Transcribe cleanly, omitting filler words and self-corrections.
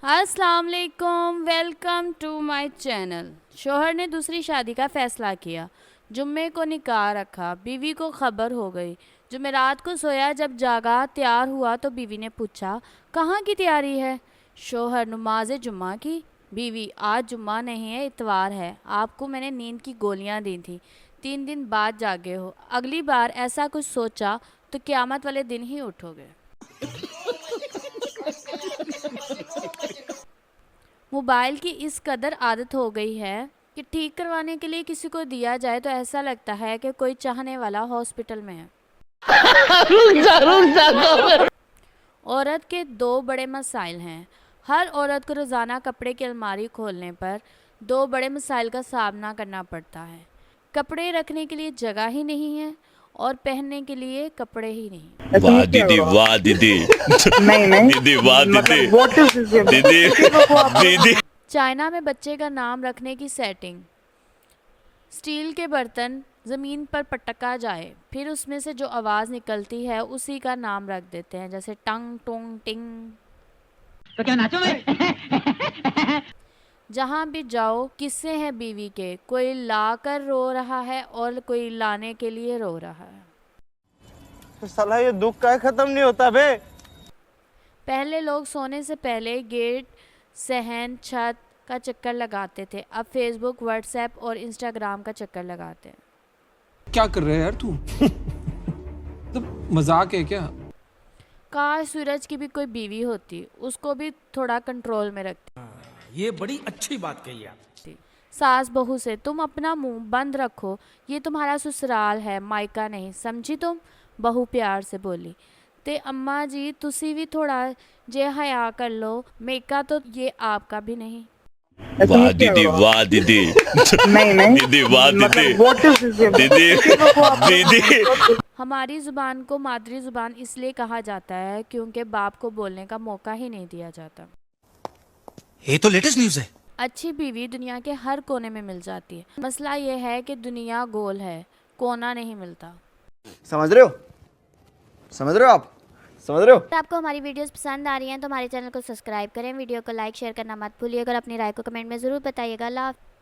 अस्सलाम वालेकुम, welcome to my channel. शोहर ने दूसरी शादी का फ़ैसला किया। जुम्मे को निकाह रखा। बीवी को खबर हो गई। जुमेरात को सोया, जब जागा तैयार हुआ तो बीवी ने पूछा, कहाँ की तैयारी है? शोहर, नमाज जुम्मा की। बीवी, आज जुम्मा नहीं है, इतवार है। आपको मैंने नींद की गोलियां दी थी, 3 दिन बाद जागे हो। अगली बार ऐसा कुछ सोचा तो क़यामत वाले दिन ही उठोगे। मोबाइल की इस कदर आदत हो गई है कि ठीक करवाने के लिए किसी को दिया जाए तो ऐसा लगता है कि कोई चाहने वाला हॉस्पिटल में है। औरत के दो बड़े मसाइल हैं। हर औरत को रोज़ाना कपड़े की अलमारी खोलने पर दो बड़े मसाइल का सामना करना पड़ता है। कपड़े रखने के लिए जगह ही नहीं है और पहनने के लिए कपड़े ही नहीं। वाह दीदी, वाह दीदी। नहीं दीदी, वाह दीदी। What is this? दीदी, दीदी। चाइना में बच्चे का नाम रखने की सेटिंग। स्टील के बर्तन ज़मीन पर पटका जाए, फिर उसमें से जो आवाज़ निकलती है उसी का नाम रख देते हैं, जैसे टंग टोंग टिंग। तो क्या नाचो मैं? जहाँ भी जाओ किस्से हैं बीवी के, कोई ला कर रो रहा है और कोई लाने के लिए रो रहा है। तो साला ये दुख का खत्म नहीं होता बे। पहले लोग सोने से पहले गेट, सहन, छत का चक्कर लगाते थे। अब फेसबुक, व्हाट्सएप और इंस्टाग्राम का चक्कर लगाते हैं। क्या कर रहे है यार तू? तो मजाक है क्या? काश सूरज की भी कोई बीवी होती, उसको भी थोड़ा कंट्रोल में रखती। ये बड़ी अच्छी बात कही आप। सास बहू से, तुम अपना मुंह बंद रखो, ये तुम्हारा ससुराल है, मायका नहीं, समझी तुम? बहू प्यार से बोली। ते अम्मा जी तुसी भी थोड़ा जे हया कर लो, मेका तो ये आपका भी नहीं। वाह दीदी, वाह दीदी। नहीं दीदी, वाह दीदी। What is this? दीदी, दीदी। हमारी ज़ुबान को मादरी ज़ुबान इसलिए कहा जाता है क्योंकि बाप को बोलने का मौका ही नहीं दिया जाता। ये तो लेटेस्ट न्यूज़ है। अच्छी बीवी दुनिया के हर कोने में मिल जाती है। मसला ये है कि दुनिया गोल है, कोना नहीं मिलता। समझ रहे हो? समझ रहे हो आप? समझ रहे हो? अगर आपको हमारी वीडियोस पसंद आ रही हैं तो हमारे चैनल को सब्सक्राइब करें, वीडियो को लाइक शेयर करना मत भूलिएगा और अपनी राय को कमेंट में ज़रूर बताइएगा। अल्लाह हाफ़िज़।